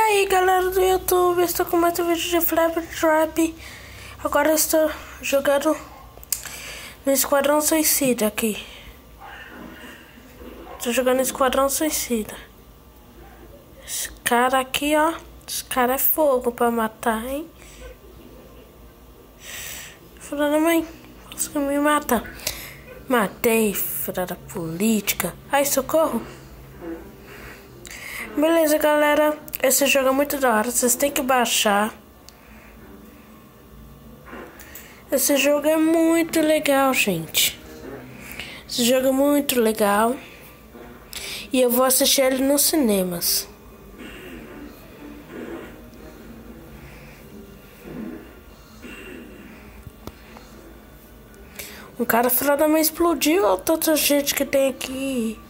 aí galera do YouTube, estou com mais um vídeo de Flap Trap. Agora estou jogando no Esquadrão Suicida aqui. Estou jogando Esquadrão Suicida. Esse cara aqui, ó. Esse cara é fogo pra matar, hein? Filha da mãe, conseguiu me matar. Matei, filha da política. Ai, socorro. Beleza, galera. Esse jogo é muito da hora. Vocês têm que baixar. Esse jogo é muito legal, gente. Esse jogo é muito legal. E eu vou assistir ele nos cinemas. Um cara filha da mãe explodiu. Olha tanta gente que tem aqui.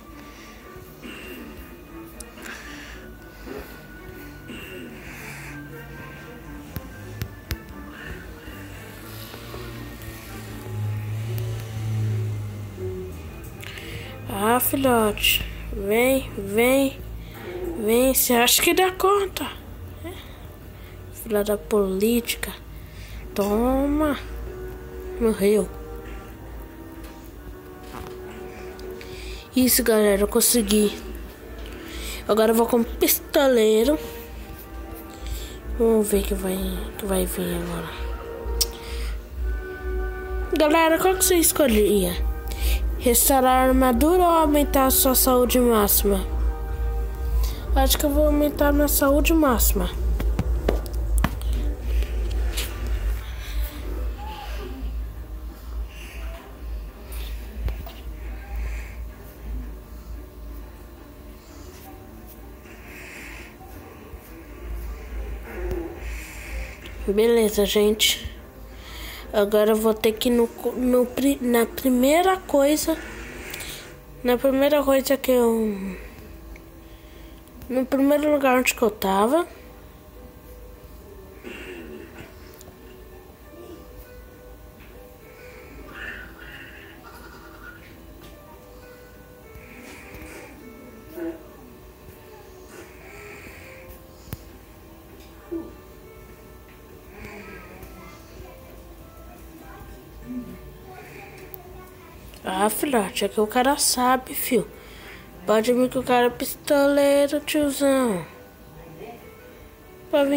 Ah, filhote, vem, você acha que dá conta? Filha da política, toma, morreu. Isso, galera, eu consegui. Agora eu vou com pistoleiro. Vamos ver que vai vir agora. Galera, qual que você escolheria? Restaurar a armadura ou aumentar a sua saúde máxima? Acho que eu vou aumentar minha saúde máxima. Beleza, gente. Agora eu vou ter que ir na primeira coisa que eu... No primeiro lugar onde que eu tava. Ah, filhote, é que o cara sabe, fio. Pode vir que o cara é pistoleiro, tiozão. Pode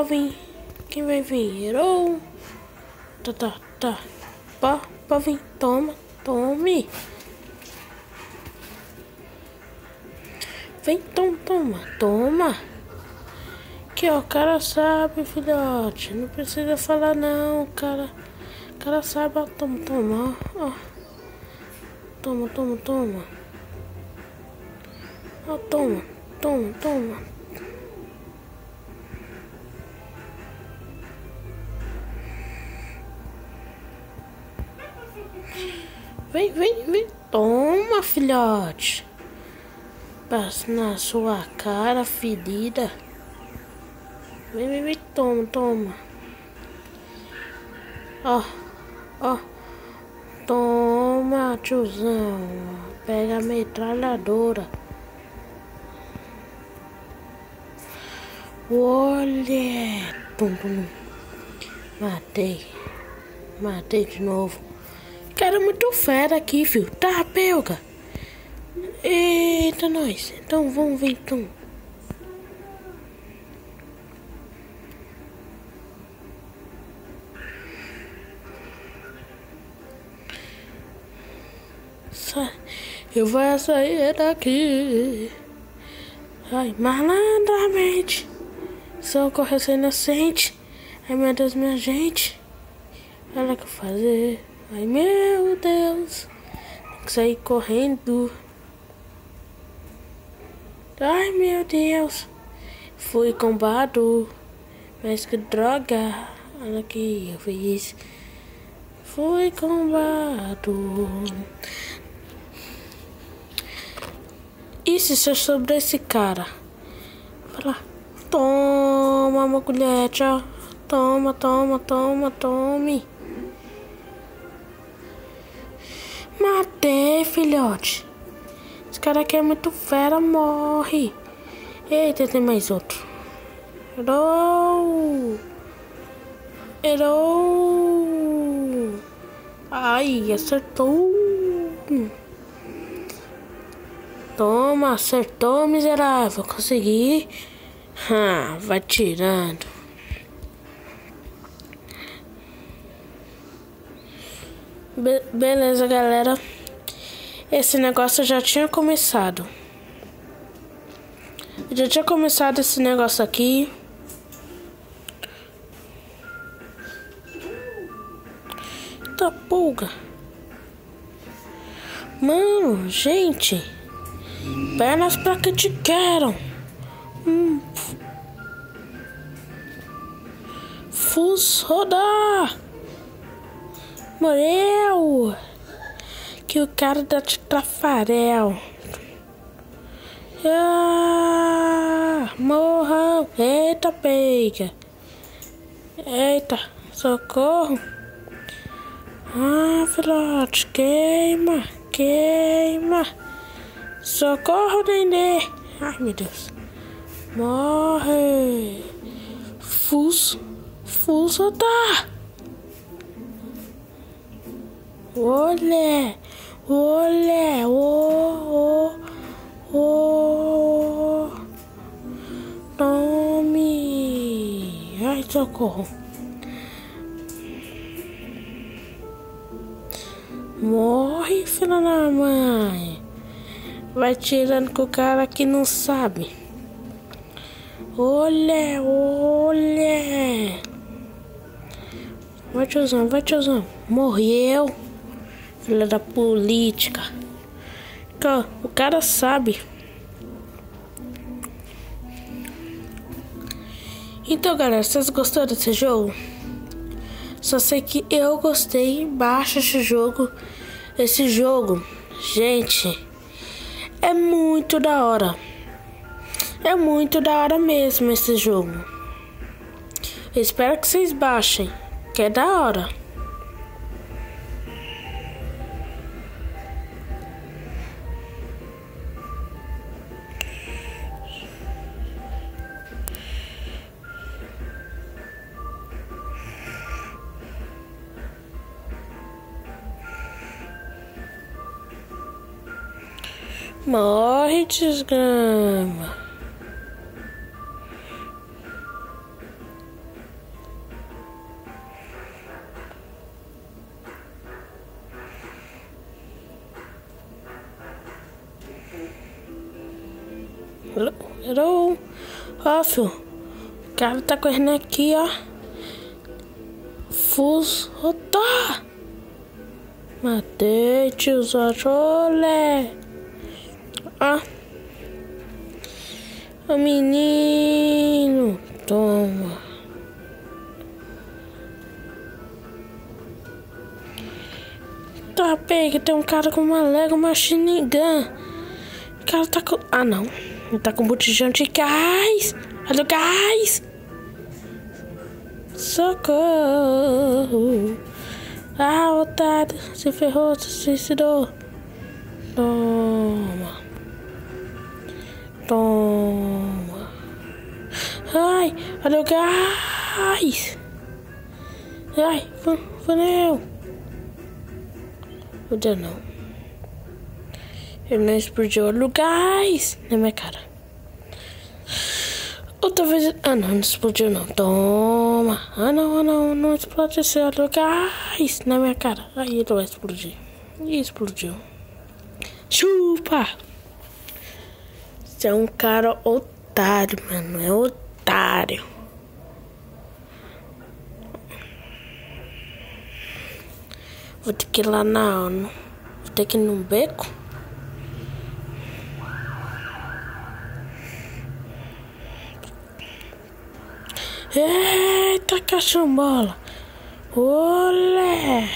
vir. Quem vai vir? Herou. Tá. Pode vir. Tome. Vem, toma. Aqui, ó, o cara sabe, filhote. Não precisa falar, não, o cara sabe, ó. Toma, ó. Toma. Ó, toma. Vem. Toma, filhote. Passa na sua cara, ferida. Vem, toma. Ó. Toma, tiozão. Pega a metralhadora. Olha. Pum. Matei de novo. Cara, muito fera aqui, filho. Tá, pega. Eita, nós. Então, vamos ver, então. Eu vou sair daqui. Ai, malandramente. Socorro, eu sou inocente. Ai, meu Deus, minha gente. Olha o que eu fazer. Ai, meu Deus. Tem que sair correndo. Ai, meu Deus. Fui combado. Mas que droga. Olha aqui, eu fiz. Fui combado. Isso é sobre esse cara. Fala. Toma, uma colher, tchau. Tome. Matei, filhote. Esse cara aqui é muito fera, morre. Eita, tem mais outro. Errou! Errou! Ai, acertou! Toma, acertou, miserável. Consegui. Vai tirando. Beleza, galera. Esse negócio já tinha começado. Já tinha começado esse negócio aqui. Eita pulga. Mano, gente. Pernas pra que te quero. Fus rodar. Morreu. Que o cara da Tafarel. Morreu. Eita, pega. Eita, socorro. Filhote, queima, queima. Socorro, Nenê. Ai, meu Deus. Morre. Fuso tá. Olé, olé, Tome. Ai, socorro. Morre, filha da mãe. Vai tirando com o cara que não sabe. Olé, olé. Vai, tiozão, vai, tiozão. Morreu. Filha da política. O cara sabe. Então, galera, vocês gostaram desse jogo? Só sei que eu gostei. Baixa esse jogo. Esse jogo, gente, é muito da hora. É muito da hora mesmo esse jogo. Eu espero que vocês baixem, que é da hora. Morre, desgrama. Errou. Ó, filho. O cara tá correndo aqui, ó. Fus rodar. Matei, tiozão. Olé. O menino, toma. Tá, pega, tem um cara com uma Lego Machine Gun. O cara tá com... não. Ele tá com botijão de gás. Olha o gás. Socorro. Otário. Se ferrou, se suicidou. Toma. Toma. Ai, olha o gás. Ai, funeu. Podia não. Ele não explodiu. Olha o gás na minha cara. Outra vez... não explodiu não. Toma. Não explode esse. Olha o gás na minha cara. Aí ele vai explodir. E explodiu. Chupa! Você é um cara otário, mano. É otário. Vou ter que ir lá na ONU. Vou ter que ir num beco. Eita, cachumbola. Olé.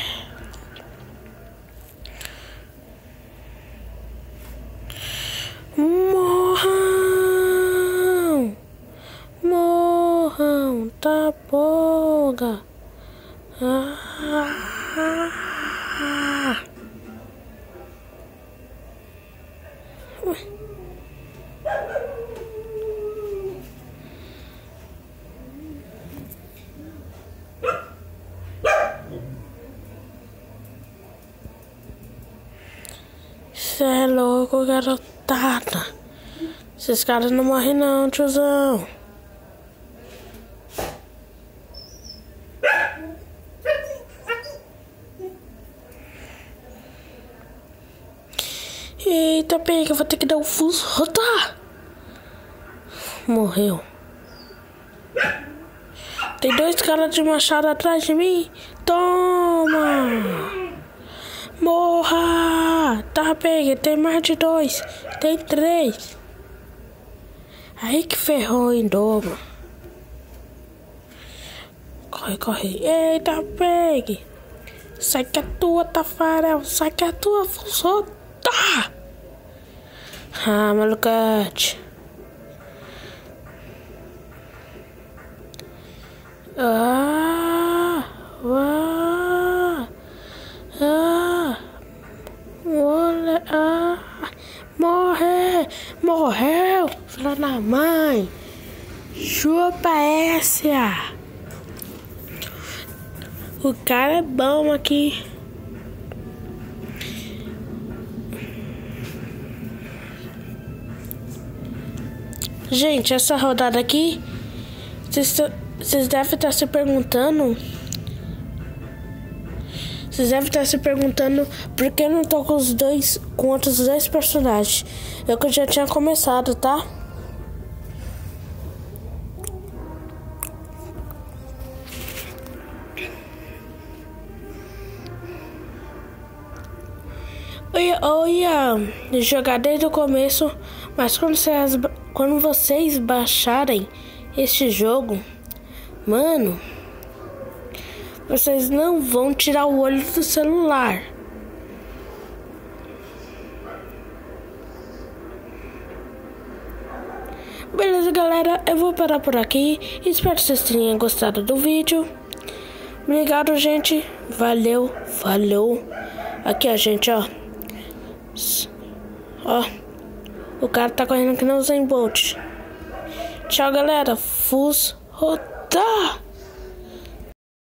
Morram, tá poga. Cê é louco, garotada. Esses caras não morrem não, tiozão. Eita, pega, eu vou ter que dar um fuso. Rodar. Morreu. Tem 2 caras de machado atrás de mim. Toma. Morra. Tá, pega, tem mais de 2. Tem 3. Aí que ferrou em dobro. Corre, corre. Eita, pegue. Sai que é tua, Tafarel. Sai que é tua, solta. Ah, malucate. Morreu, filha da mãe. Chupa essa. O cara é bom aqui. Gente, essa rodada aqui, vocês devem estar se perguntando. Vocês devem estar se perguntando por que eu não tô com outros 2 personagens. Eu que já tinha começado, tá? Eu ia jogar desde o começo, mas quando vocês baixarem este jogo, mano, vocês não vão tirar o olho do celular. Beleza, galera, eu vou parar por aqui. Espero que vocês tenham gostado do vídeo. Obrigado, gente. Valeu, falou. Aqui, ó, gente, ó. Ó, o cara tá correndo que não Usain Bolt. Tchau, galera. Fus rodar.